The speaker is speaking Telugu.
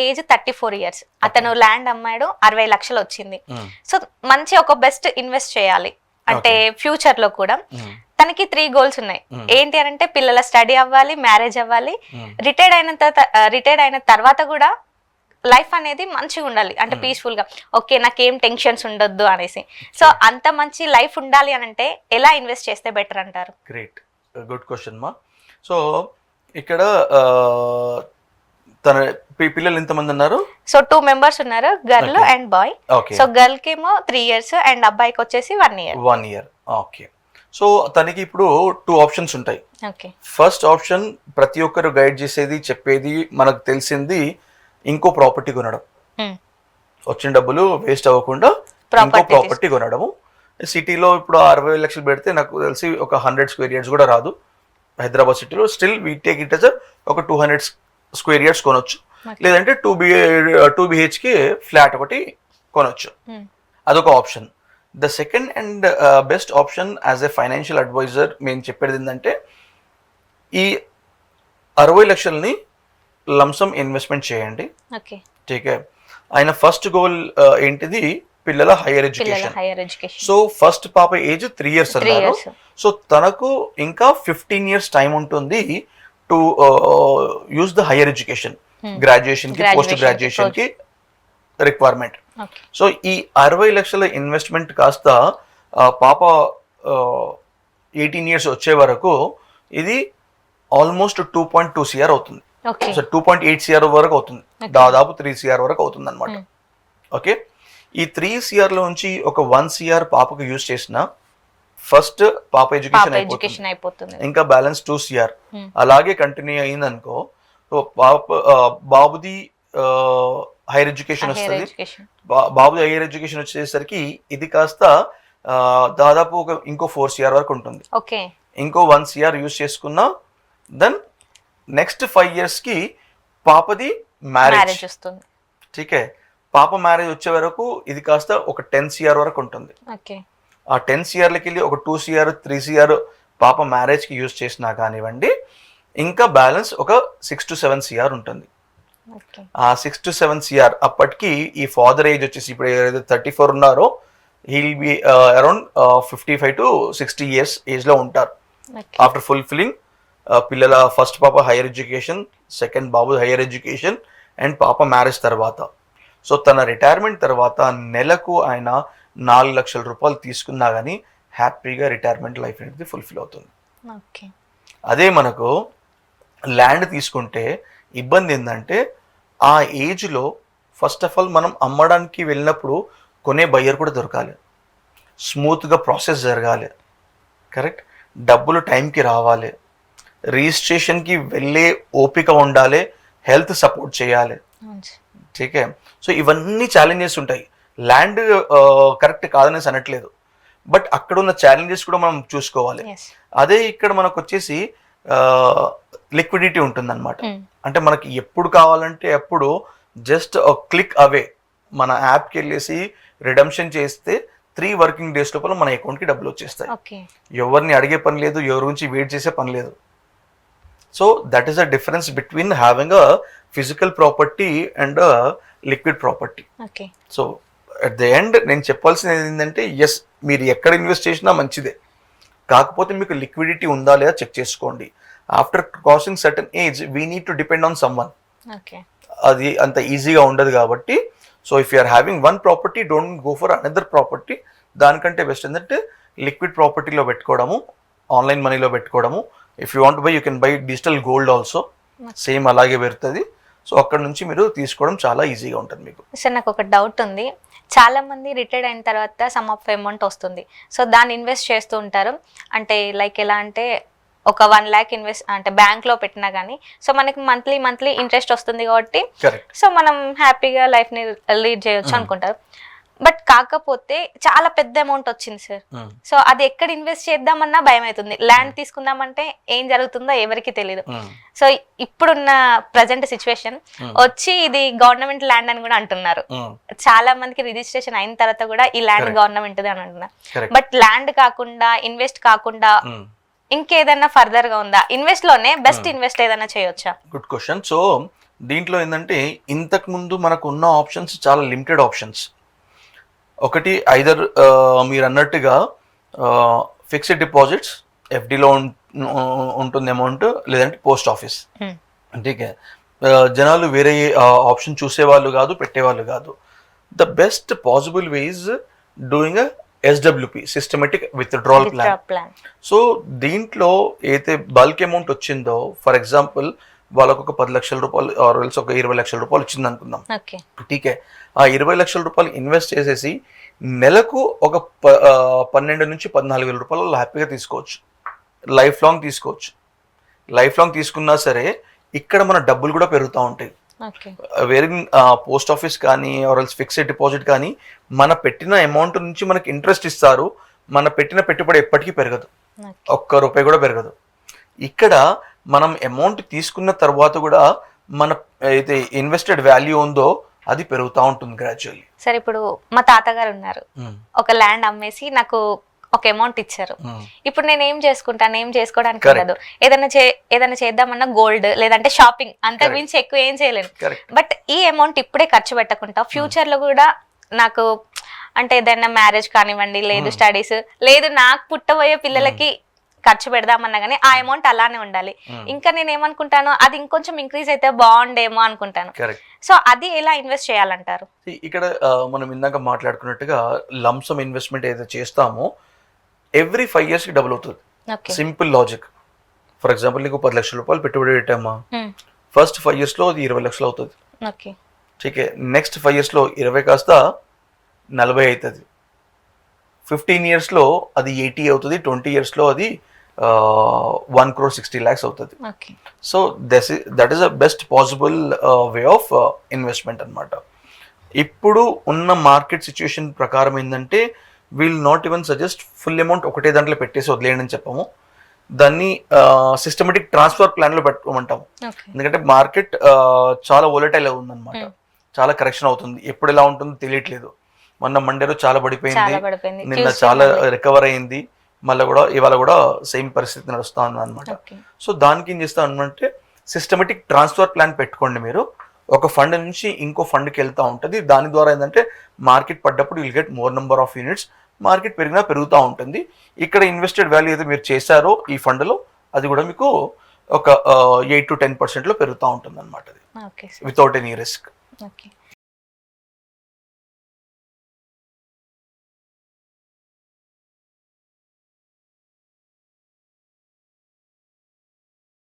Age 34 years. అతను ల్యాండ్ అమ్మాడు, 60 లక్షలు వచ్చింది. సో మంచి ఒక బెస్ట్ ఇన్వెస్ట్ చేయాలి అంటే ఫ్యూచర్ లో కూడా. తనకి 3 goals ఉన్నాయి. ఏంటి అని అంటే పిల్లల స్టడీ అవ్వాలి, మ్యారేజ్ అవ్వాలి, రిటైర్డ్ అయిన తర్వాత కూడా లైఫ్ అనేది మంచిగా ఉండాలి అంటే పీస్ఫుల్ గా. ఓకే, నాకేం టెన్షన్స్ ఉండొద్దు అనేసి. సో అంత మంచి లైఫ్ ఉండాలి అని అంటే ఎలా ఇన్వెస్ట్ చేస్తే బెటర్ అంటారు? గ్రేట్, గుడ్ క్వశ్చన్ మా. సో ఇక్కడ తన పిల్లలు ఎంతమంది ఉన్నారు? సో 2 members ఉన్నారు, girl and boy. So girl కి ఏమో 3 years అండ్ అబ్బాయికి వచ్చేసి 1 year. 1 year. ఓకే. సో తనకి ఇప్పుడు 2 options ఉంటాయి. ఫస్ట్ ఆప్షన్ ప్రతి ఒక్కరు గైడ్ చేసేది చెప్పేది మనకు తెలిసింది, ఇంకో ప్రాపర్టీ కొనడం. వచ్చిన డబ్బులు వేస్ట్ అవ్వకుండా ఇంకో ప్రాపర్టీ కొనడము. సిటీలో ఇప్పుడు 60 లక్షలు పెడితే నాకు తెలిసి ఒక 100 square yards కూడా రాదు హైదరాబాద్ సిటీలో. Still we take it as ఒక 200 square yards కొనొచ్చు, లేదంటే 2 BHK ఫ్లాట్ ఒకటి కొనొచ్చు. అదొక option. The second and best option as a financial adviser మేము చెప్పేది ఏంటంటే, ఈ 60 లక్షల్ని లంసమ్ ఇన్వెస్ట్మెంట్ చేయండి. ఠీకే. ఆయన ఫస్ట్ గోల్ ఏంటిది? పిల్లల హైయర్ ఎడ్యుకేషన్. సో ఫస్ట్ పాప ఏజ్ 3 years అన్నారు. సో తనకు ఇంకా 15 years టైం ఉంటుంది to use the higher education, graduation కి, పోస్ట్ గ్రాడ్యుయేషన్ కి రిక్వైర్మెంట్. సో ఈ 60 లక్షల ఇన్వెస్ట్మెంట్ కాస్త పాప 18 years వచ్చే వరకు ఇది ఆల్మోస్ట్ 2.2 CR అవుతుంది. సో 2.8 CR వరకు అవుతుంది, దాదాపు 3 CR వరకు అవుతుంది అనమాట. ఓకే, ఈ 3 CR లో నుంచి ఒక 1 CR పాపకు యూజ్ చేసిన ఫస్ట్ పాప ఎడ్యుకేషన్ అయిపోతుంది. ఇంకా బ్యాలెన్స్ 2 CR అలాగే కంటిన్యూ అయింది అనుకో. సో బాబుది హైయర్ ఎడ్యుకేషన్ వస్తుంది. బాబుది హైయర్ ఎడ్యుకేషన్ వచ్చేసరికి ఇది కాస్త దాదాపు ఇంకో 4 CR వరకు ఉంటుంది. ఇంకో 1 CR యూజ్ చేసుకున్నా దెన్ నెక్స్ట్ 5 years కి పాపది మ్యారేజ్ వస్తుంది. ఠీకే. పాప మ్యారేజ్ వచ్చే వరకు ఇది కాస్త ఒక 10 CR వరకు ఉంటుంది. ఆ 10 CRలకి వెళ్ళి ఒక 2 CR 3 CR పాప మ్యారేజ్ కి యూజ్ చేసినా కానివ్వండి, ఇంకా బ్యాలెన్స్ ఒక 6 to 7 CR ఉంటుంది. ఆ 6 to 7 CR అప్పటికి ఈ ఫాదర్ ఏజ్ వచ్చేసి ఇప్పుడు ఏదైతే 34 ఉన్నారో he'll be around 55 to 60 years age లో ఉంటారు. ఆఫ్టర్ ఫుల్ఫిల్లింగ్ పిల్లల ఫస్ట్ పాప higher education, second Babu higher education and పాప మ్యారేజ్ తర్వాత. సో తన రిటైర్మెంట్ తర్వాత నెలకు ఆయన 4 లక్షల రూపాయలు తీసుకున్నా కానీ హ్యాపీగా రిటైర్మెంట్ లైఫ్ అనేది ఫుల్ఫిల్ అవుతుంది. అదే మనకు ల్యాండ్ తీసుకుంటే ఇబ్బంది ఏంటంటే, ఆ ఏజ్లో ఫస్ట్ ఆఫ్ ఆల్ మనం అమ్మడానికి వెళ్ళినప్పుడు కొనే బయ్యర్ కూడా దొరకాలి, స్మూత్గా ప్రాసెస్ జరగాలి, కరెక్ట్, డబ్బులు టైంకి రావాలి, రిజిస్ట్రేషన్కి వెళ్ళే ఓపిక ఉండాలి, హెల్త్ సపోర్ట్ చేయాలి. ఠీకే. సో ఇవన్నీ ఛాలెంజెస్ ఉంటాయి. ల్యాండ్ కరెక్ట్ కాదనేసి అనట్లేదు, బట్ అక్కడ ఉన్న ఛాలెంజెస్ కూడా మనం చూసుకోవాలి. అదే ఇక్కడ మనకు వచ్చేసి లిక్విడిటీ ఉంటుంది అనమాట. అంటే మనకి ఎప్పుడు కావాలంటే అప్పుడు జస్ట్ క్లిక్ అవే మన యాప్కి వెళ్ళేసి రిడమ్షన్ చేస్తే 3 working days లోపల మన అకౌంట్కి డబ్బులు వచ్చేస్తాయి. ఎవరిని అడిగే పని లేదు, ఎవరి గురించి వెయిట్ చేసే పని లేదు. So that is the difference between having a physical property and liquid property. So at the end నేను చెప్పాల్సింది ఏంటంటే, ఎస్ మీరు ఎక్కడ ఇన్వెస్ట్ చేసినా మంచిదే, కాకపోతే మీకు లిక్విడిటీ ఉందా లేదా చెక్ చేసుకోండి. After crossing certain age we need to depend on someone. అది అంత ఈజీగా ఉండదు కాబట్టి, so if you are having 1 property don't go for another property. దానికంటే బెస్ట్ ఏంటంటే లిక్విడ్ ప్రాపర్టీలో పెట్టుకోవడము, ఆన్లైన్ మనీలో పెట్టుకోవడము. If you want buy you can buy digital gold also, same అలాగే పెడుతుంది. సో అక్కడ నుంచి మీరు తీసుకోవడం చాలా ఈజీగా ఉంటుంది మీకు. సార్ నాకు ఒక డౌట్ ఉంది. చాలా మంది రిటైర్డ్ అయిన తర్వాత సమ్ ఆఫ్ అమౌంట్ వస్తుంది, సో దాన్ని ఇన్వెస్ట్ చేస్తూ ఉంటారు. అంటే లైక్ ఎలా అంటే ఒక 1 lakh ఇన్వెస్ట్ అంటే బ్యాంక్ లో పెట్టినా కానీ సో మనకి మంత్లీ ఇంట్రెస్ట్ వస్తుంది కాబట్టి సో మనం హ్యాపీగా లైఫ్ ని లీడ్ చేయొచ్చు అనుకుంటారు. బట్ కాకపోతే చాలా పెద్ద అమౌంట్ వచ్చింది సార్, సో అది ఎక్కడ ఇన్వెస్ట్ చేద్దామన్నా భయం అవుతుంది. ల్యాండ్ తీసుకుందామంటే ఏం జరుగుతుందో ఎవరికి తెలియదు. సో ఇప్పుడున్న ప్రజెంట్ సిచ్యువేషన్ వచ్చి ఇది గవర్నమెంట్ ల్యాండ్ అని కూడా అంటున్నారు. చాలా మందికి రిజిస్ట్రేషన్ అయిన తర్వాత కూడా ఈ ల్యాండ్ గవర్నమెంట్ అని అంటున్నారు. బట్ ల్యాండ్ కాకుండా ఇన్వెస్ట్ కాకుండా ఇంకేదన్నా ఫర్దర్ గా ఉందా? ఇన్వెస్ట్ లోనే బెస్ట్ ఇన్వెస్ట్ ఏదైనా చేయొచ్చా? Good question. సో దీంట్లో ఏంటంటే ఇంతకు ముందు మనకు ఉన్న ఆప్షన్స్ చాలా లిమిటెడ్ ఆప్షన్స్. ఒకటి ఐదర్ మీరు అన్నట్టుగా ఫిక్స్డ్ డిపాజిట్స్, ఎఫ్డిలో ఉంటుంది అమౌంట్, లేదంటే పోస్ట్ ఆఫీస్. అంతే జనాలు వేరే ఆప్షన్ చూసేవాళ్ళు కాదు, పెట్టేవాళ్ళు కాదు. The best possible ways doing SWP, systematic withdrawal plan. So దీంట్లో అయితే బల్క్ అమౌంట్ వచ్చిందో, ఫర్ ఎగ్జాంపుల్ వాళ్ళకు ఒక 10 లక్షల రూపాయలు ఆర్ ఒక 20 లక్షల రూపాయలు వచ్చింది అనుకుందాం. టీకే ఆ 20 లక్షల రూపాయలు ఇన్వెస్ట్ చేసేసి నెలకు ఒక 12 నుంచి 14 వేల రూపాయలు హ్యాపీగా తీసుకోవచ్చు. లైఫ్ లాంగ్ తీసుకోవచ్చు. లైఫ్ లాంగ్ తీసుకున్నా సరే ఇక్కడ మన డబ్బులు కూడా పెరుగుతూ ఉంటాయి. వేరే పోస్ట్ ఆఫీస్ కానీ ఆర్ఎల్స్ ఫిక్స్డ్ డిపాజిట్ కానీ మన పెట్టిన అమౌంట్ నుంచి మనకి ఇంట్రెస్ట్ ఇస్తారు. మన పెట్టిన పెట్టుబడి ఎప్పటికీ పెరగదు, ఒక్క రూపాయి కూడా పెరగదు. ఇక్కడ మనం అమౌంట్ తీసుకున్న తర్వాత కూడా మన అయితే ఇన్వెస్టెడ్ వాల్యూ ఉందో అది పెరుగుతూ ఉంటుంది గ్రాడ్యువల్లీ. సరే, ఇప్పుడు మా తాతగారు ఉన్నారు, ఒక ల్యాండ్ అమ్మేసి నాకు ఒక అమౌంట్ ఇచ్చారు. ఇప్పుడు నేను ఏం చేసుకుంటాను? ఏం చేసుకోవడానికి ఉండదు. ఏదైనా చేద్దామన్నా గోల్డ్ లేదంటే షాపింగ్, అంతకు మించి ఎక్కువ ఏం చేయలేను. బట్ ఈ అమౌంట్ ఇప్పుడే ఖర్చు పెట్టకుండా ఫ్యూచర్ లో కూడా నాకు అంటే ఏదైనా మ్యారేజ్ కానివ్వండి, లేదు స్టడీస్, లేదు నాకు పుట్టబోయే పిల్లలకి ఖర్చు పెడదామన్నా కానీ ఆ అమౌంట్ అలానే ఉండాలి. ఇంకా నేను ఏమనుకుంటాను, అది ఇంకొంచెం ఇంక్రీజ్ అయితే బాగుండేమో అనుకుంటాను. సో అది ఎలా ఇన్వెస్ట్ చేయాలంటారు? ఇక్కడ మనం ఇందాక మాట్లాడుకున్నట్టుగా లంసమ్ ఇన్వెస్ట్మెంట్ ఏదైతే చేస్తామో ఎవ్రీ 5 years కి డబుల్ అవుతుంది. Simple logic. ఫర్ ఎగ్జాంపుల్ నీకు 10 లక్షల రూపాయలు పెట్టుబడి పెట్టామా, ఫస్ట్ 5 years లో అది 20 లక్షలు అవుతుంది. ఠీకే, నెక్స్ట్ 5 years లో 20 కాస్త 40 అవుతుంది. 15 years లో అది 80 అవుతుంది. 20 years లో అది 1,60,00,000 అవుతుంది. So that is the best possible way of investment అనమాట. ఇప్పుడు ఉన్న మార్కెట్ సిచ్యుయేషన్ ప్రకారం ఏంటంటే we'll not even suggest full amount ఒకటే దాంట్లో పెట్టేసి వదిలేయండి అని చెప్పము. దాన్ని సిస్టమేటిక్ ట్రాన్స్ఫర్ ప్లాన్లో పెట్టుకోమంటాము. ఎందుకంటే మార్కెట్ చాలా వోలటైల్ ఉందన్నమాట, చాలా కరెక్షన్ అవుతుంది. ఎప్పుడు ఎలా ఉంటుందో తెలియట్లేదు. మొన్న మండేలో చాలా పడిపోయింది, నిన్న చాలా రికవర్ అయింది, మళ్ళీ కూడా ఇవాళ కూడా సేమ్ పరిస్థితి నడుస్తూ ఉంది అనమాట. సో దానికి ఏం చేస్తాం అంటే సిస్టమేటిక్ ట్రాన్స్ఫర్ ప్లాన్ పెట్టుకోండి. మీరు ఒక ఫండ్ నుంచి ఇంకో ఫండ్కి వెళ్తూ ఉంటుంది. దాని ద్వారా ఏంటంటే మార్కెట్ పడ్డప్పుడు will get more number of units, market పెరిగినా పెరుగుతూ ఉంటుంది. ఇక్కడ ఇన్వెస్టెడ్ వాల్యూ అయితే మీరు చేశారో ఈ ఫండ్లో అది కూడా మీకు ఒక 8 to 10% పెరుగుతూ ఉంటుంది అనమాట, వితౌట్ ఎనీ రిస్క్.